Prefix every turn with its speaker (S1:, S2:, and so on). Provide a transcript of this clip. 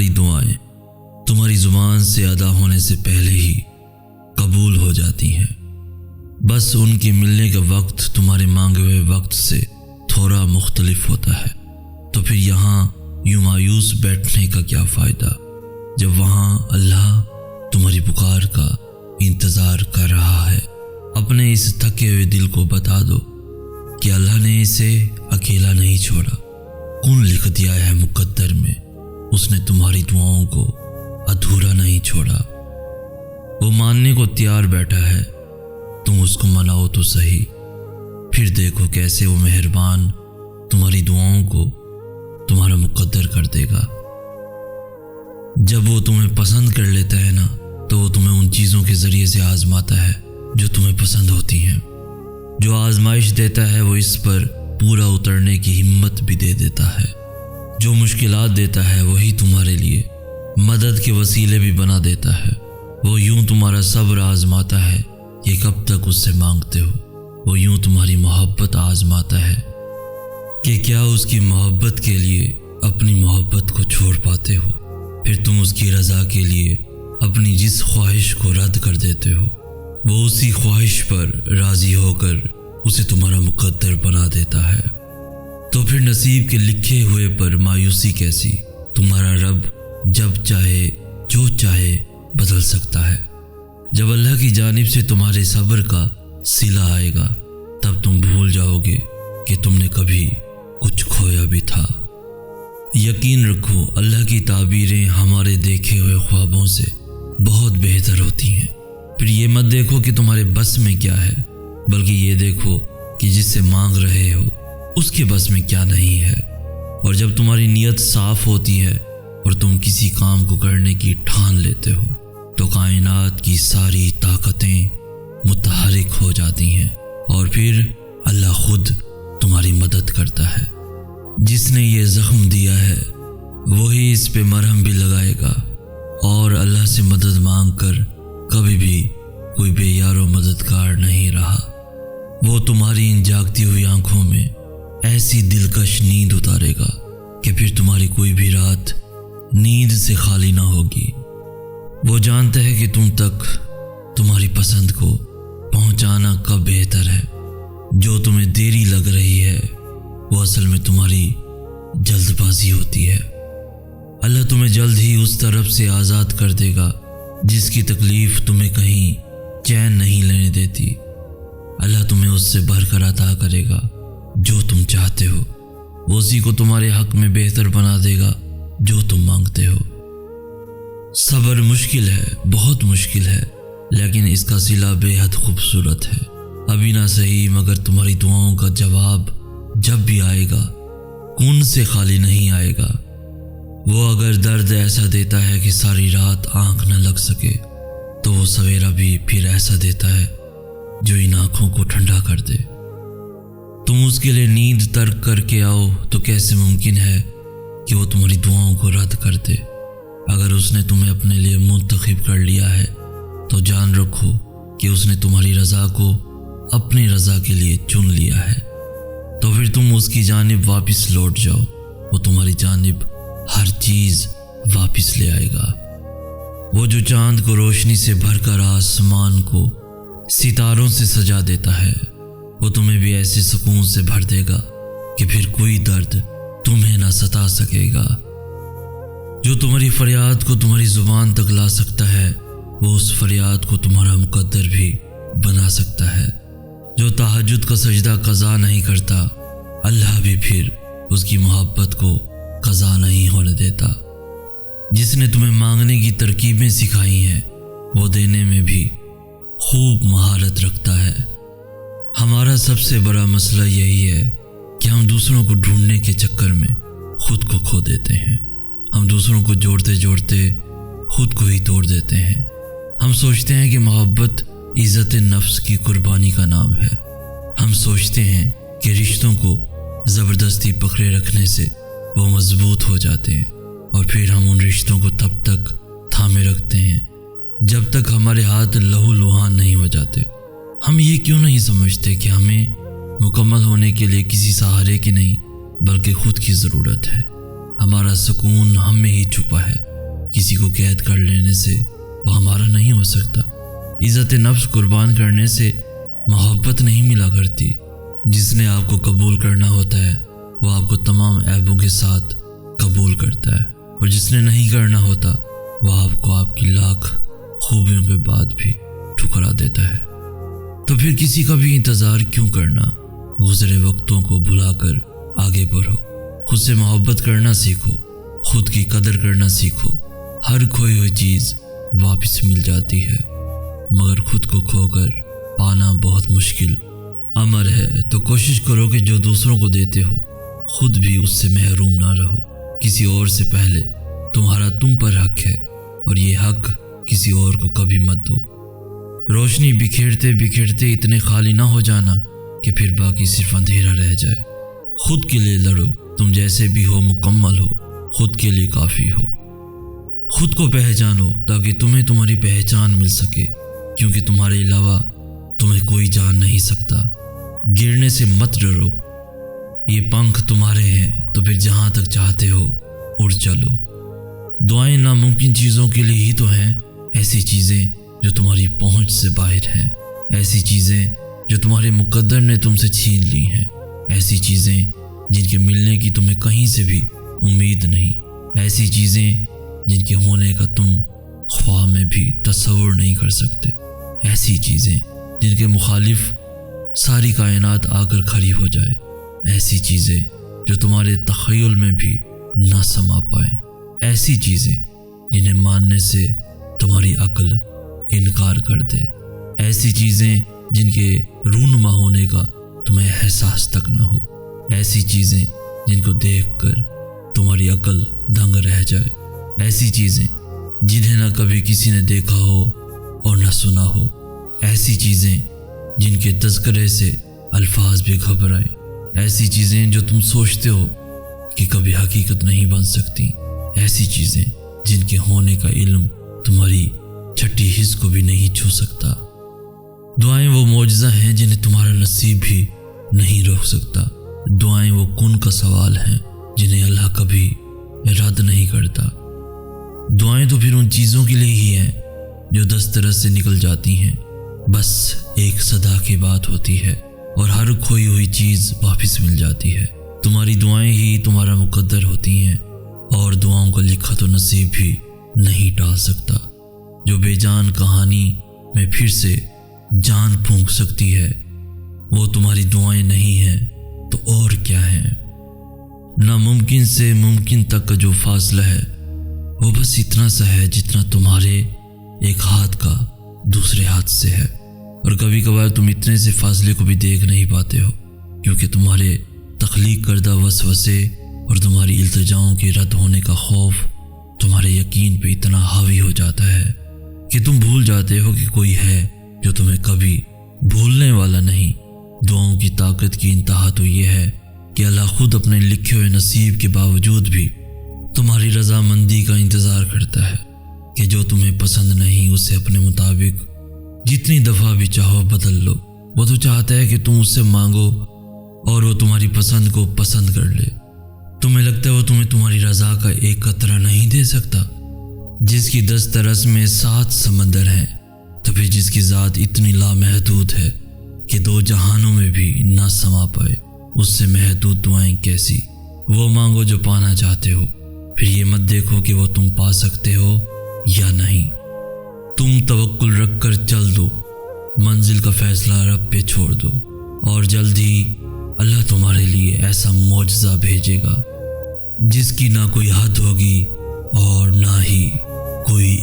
S1: تمہاری دعائیں تمہاری زبان سے ادا ہونے سے پہلے ہی قبول ہو جاتی ہیں۔ بس ان کے ملنے کا وقت تمہارے مانگے ہوئے وقت سے تھوڑا مختلف ہوتا ہے۔ تو پھر یہاں یوں مایوس بیٹھنے کا کیا فائدہ، جب وہاں اللہ تمہاری پکار کا انتظار کر رہا ہے۔ اپنے اس تھکے ہوئے دل کو بتا دو کہ اللہ نے اسے اکیلا نہیں چھوڑا۔ کون لکھ دیا ہے مقدر میں، اس نے تمہاری دعاؤں کو ادھورا نہیں چھوڑا۔ وہ ماننے کو تیار بیٹھا ہے، تم اس کو مناؤ تو صحیح، پھر دیکھو کیسے وہ مہربان تمہاری دعاؤں کو تمہارا مقدر کر دے گا۔ جب وہ تمہیں پسند کر لیتا ہے نا، تو وہ تمہیں ان چیزوں کے ذریعے سے آزماتا ہے جو تمہیں پسند ہوتی ہیں۔ جو آزمائش دیتا ہے وہ اس پر پورا اترنے کی ہمت بھی دے دیتا ہے۔ جو مشکلات دیتا ہے وہی تمہارے لیے مدد کے وسیلے بھی بنا دیتا ہے۔ وہ یوں تمہارا صبر آزماتا ہے کہ کب تک اس سے مانگتے ہو۔ وہ یوں تمہاری محبت آزماتا ہے کہ کیا اس کی محبت کے لیے اپنی محبت کو چھوڑ پاتے ہو۔ پھر تم اس کی رضا کے لیے اپنی جس خواہش کو رد کر دیتے ہو، وہ اسی خواہش پر راضی ہو کر اسے تمہارا مقدر بنا دیتا ہے۔ تو پھر نصیب کے لکھے ہوئے پر مایوسی کیسی؟ تمہارا رب جب چاہے جو چاہے بدل سکتا ہے۔ جب اللہ کی جانب سے تمہارے صبر کا صلہ آئے گا، تب تم بھول جاؤ گے کہ تم نے کبھی کچھ کھویا بھی تھا۔ یقین رکھو، اللہ کی تعبیریں ہمارے دیکھے ہوئے خوابوں سے بہت بہتر ہوتی ہیں۔ پھر یہ مت دیکھو کہ تمہارے بس میں کیا ہے، بلکہ یہ دیکھو کہ جس سے مانگ رہے ہو اس کے بس میں کیا نہیں ہے۔ اور جب تمہاری نیت صاف ہوتی ہے اور تم کسی کام کو کرنے کی ٹھان لیتے ہو، تو کائنات کی ساری طاقتیں متحرک ہو جاتی ہیں، اور پھر اللہ خود تمہاری مدد کرتا ہے۔ جس نے یہ زخم دیا ہے وہی اس پہ مرہم بھی لگائے گا، اور اللہ سے مدد مانگ کر کبھی بھی کوئی بے یار و مددگار نہیں رہا۔ وہ تمہاری ان جاگتی ہوئی آنکھوں میں ایسی دلکش نیند اتارے گا کہ پھر تمہاری کوئی بھی رات نیند سے خالی نہ ہوگی۔ وہ جانتا ہے کہ تم تک تمہاری پسند کو پہنچانا کب بہتر ہے۔ جو تمہیں دیری لگ رہی ہے وہ اصل میں تمہاری جلد بازی ہوتی ہے۔ اللہ تمہیں جلد ہی اس طرف سے آزاد کر دے گا جس کی تکلیف تمہیں کہیں چین نہیں لینے دیتی۔ اللہ تمہیں اس سے بڑھ کر عطا کرے گا جو تم چاہتے ہو، وہ اسی کو تمہارے حق میں بہتر بنا دے گا جو تم مانگتے ہو۔ صبر مشکل ہے، بہت مشکل ہے، لیکن اس کا صلہ بے حد خوبصورت ہے۔ ابھی نہ صحیح، مگر تمہاری دعاؤں کا جواب جب بھی آئے گا کون سے خالی نہیں آئے گا۔ وہ اگر درد ایسا دیتا ہے کہ ساری رات آنکھ نہ لگ سکے، تو وہ سویرا بھی پھر ایسا دیتا ہے جو ان آنکھوں کو ٹھنڈا کر دے۔ تم اس کے لیے نیند ترک کر کے آؤ تو کیسے ممکن ہے کہ وہ تمہاری دعاؤں کو رد کر دے؟ اگر اس نے تمہیں اپنے لیے منتخب کر لیا ہے تو جان رکھو کہ اس نے تمہاری رضا کو اپنی رضا کے لیے چن لیا ہے۔ تو پھر تم اس کی جانب واپس لوٹ جاؤ، وہ تمہاری جانب ہر چیز واپس لے آئے گا۔ وہ جو چاند کو روشنی سے بھر کر آسمان کو ستاروں سے سجا دیتا ہے، وہ تمہیں بھی ایسے سکون سے بھر دے گا کہ پھر کوئی درد تمہیں نہ ستا سکے گا۔ جو تمہاری فریاد کو تمہاری زبان تک لا سکتا ہے، وہ اس فریاد کو تمہارا مقدر بھی بنا سکتا ہے۔ جو تہجد کا سجدہ قضا نہیں کرتا، اللہ بھی پھر اس کی محبت کو قضا نہیں ہونے دیتا۔ جس نے تمہیں مانگنے کی ترکیبیں سکھائی ہیں، وہ دینے میں بھی خوب مہارت رکھتا ہے۔ ہمارا سب سے بڑا مسئلہ یہی ہے کہ ہم دوسروں کو ڈھونڈنے کے چکر میں خود کو کھو دیتے ہیں۔ ہم دوسروں کو جوڑتے جوڑتے خود کو ہی توڑ دیتے ہیں۔ ہم سوچتے ہیں کہ محبت عزت نفس کی قربانی کا نام ہے۔ ہم سوچتے ہیں کہ رشتوں کو زبردستی پکڑے رکھنے سے وہ مضبوط ہو جاتے ہیں، اور پھر ہم ان رشتوں کو تب تک تھامے رکھتے ہیں جب تک ہمارے ہاتھ لہو لہان نہیں ہو جاتے۔ ہم یہ کیوں نہیں سمجھتے کہ ہمیں مکمل ہونے کے لیے کسی سہارے کی نہیں بلکہ خود کی ضرورت ہے۔ ہمارا سکون ہم میں ہی چھپا ہے۔ کسی کو قید کر لینے سے وہ ہمارا نہیں ہو سکتا۔ عزت نفس قربان کرنے سے محبت نہیں ملا کرتی۔ جس نے آپ کو قبول کرنا ہوتا ہے وہ آپ کو تمام عیبوں کے ساتھ قبول کرتا ہے، اور جس نے نہیں کرنا ہوتا وہ آپ کو آپ کی لاکھ خوبیوں کے بعد بھی ٹھکرا دیتا ہے۔ تو پھر کسی کا بھی انتظار کیوں کرنا؟ گزرے وقتوں کو بھلا کر آگے بڑھو، خود سے محبت کرنا سیکھو، خود کی قدر کرنا سیکھو۔ ہر کھوئی ہوئی چیز واپس مل جاتی ہے، مگر خود کو کھو کر پانا بہت مشکل امر ہے۔ تو کوشش کرو کہ جو دوسروں کو دیتے ہو خود بھی اس سے محروم نہ رہو۔ کسی اور سے پہلے تمہارا تم پر حق ہے، اور یہ حق کسی اور کو کبھی مت دو۔ روشنی بکھیرتے بکھیرتے اتنے خالی نہ ہو جانا کہ پھر باقی صرف اندھیرا رہ جائے۔ خود کے لیے لڑو، تم جیسے بھی ہو مکمل ہو، خود کے لیے کافی ہو۔ خود کو پہچانو تاکہ تمہیں تمہاری پہچان مل سکے، کیونکہ تمہارے علاوہ تمہیں کوئی جان نہیں سکتا۔ گرنے سے مت ڈرو، یہ پنکھ تمہارے ہیں تو پھر جہاں تک چاہتے ہو اڑ چلو۔ دعائیں ناممکن چیزوں کے لیے ہی تو ہیں، ایسی چیزیں جو تمہاری پہنچ سے باہر ہیں، ایسی چیزیں جو تمہارے مقدر نے تم سے چھین لی ہیں، ایسی چیزیں جن کے ملنے کی تمہیں کہیں سے بھی امید نہیں، ایسی چیزیں جن کے ہونے کا تم خواہ میں بھی تصور نہیں کر سکتے، ایسی چیزیں جن کے مخالف ساری کائنات آ کر کھڑی ہو جائے، ایسی چیزیں جو تمہارے تخیل میں بھی نہ سما پائیں، ایسی چیزیں جنہیں ماننے سے تمہاری عقل انکار کر دے، ایسی چیزیں جن کے رونما ہونے کا تمہیں احساس تک نہ ہو، ایسی چیزیں جن کو دیکھ کر تمہاری عقل دنگ رہ جائے، ایسی چیزیں جنہیں نہ کبھی کسی نے دیکھا ہو اور نہ سنا ہو، ایسی چیزیں جن کے تذکرے سے الفاظ بھی گھبرائیں، ایسی چیزیں جو تم سوچتے ہو کہ کبھی حقیقت نہیں بن سکتی، ایسی چیزیں جن کے ہونے کا علم تمہاری چھٹی حس کو بھی نہیں چھو سکتا۔ دعائیں وہ معجزہ ہیں جنہیں تمہارا نصیب بھی نہیں روک سکتا۔ دعائیں وہ کن کا سوال ہیں جنہیں اللہ کبھی رد نہیں کرتا۔ دعائیں تو پھر ان چیزوں کے لیے ہی ہیں جو دسترس سے نکل جاتی ہیں، بس ایک صدا کی بات ہوتی ہے اور ہر کھوئی ہوئی چیز واپس مل جاتی ہے۔ تمہاری دعائیں ہی تمہارا مقدر ہوتی ہیں، اور دعاؤں کا لکھا تو نصیب بھی نہیں ٹال سکتا۔ جو بے جان کہانی میں پھر سے جان پھونک سکتی ہے وہ تمہاری دعائیں نہیں ہیں تو اور کیا ہیں؟ ناممکن سے ممکن تک کا جو فاصلہ ہے وہ بس اتنا سا ہے جتنا تمہارے ایک ہاتھ کا دوسرے ہاتھ سے ہے، اور کبھی کبھار تم اتنے سے فاصلے کو بھی دیکھ نہیں پاتے ہو، کیونکہ تمہارے تخلیق کردہ وسوسے اور تمہاری التجاؤں کے رد ہونے کا خوف تمہارے یقین پہ اتنا حاوی ہو جاتا ہے کہ تم بھول جاتے ہو کہ کوئی ہے جو تمہیں کبھی بھولنے والا نہیں۔ دعاؤں کی طاقت کی انتہا تو یہ ہے کہ اللہ خود اپنے لکھے ہوئے نصیب کے باوجود بھی تمہاری رضامندی کا انتظار کرتا ہے کہ جو تمہیں پسند نہیں اسے اپنے مطابق جتنی دفعہ بھی چاہو بدل لو۔ وہ تو چاہتا ہے کہ تم اس سے مانگو اور وہ تمہاری پسند کو پسند کر لے۔ تمہیں لگتا ہے وہ تمہیں تمہاری رضا کا ایک قطرہ نہیں دے سکتا؟ جس کی دسترس میں 7 سمندر ہیں، تو پھر جس کی ذات اتنی لامحدود ہے کہ 2 جہانوں میں بھی نہ سما پائے، اس سے محدود دعائیں کیسی؟ وہ مانگو جو پانا چاہتے ہو، پھر یہ مت دیکھو کہ وہ تم پا سکتے ہو یا نہیں۔ تم توکل رکھ کر چل دو، منزل کا فیصلہ رب پہ چھوڑ دو، اور جلد ہی اللہ تمہارے لیے ایسا معجزہ بھیجے گا جس کی نہ کوئی حد ہوگی اور نہ ہی کوئی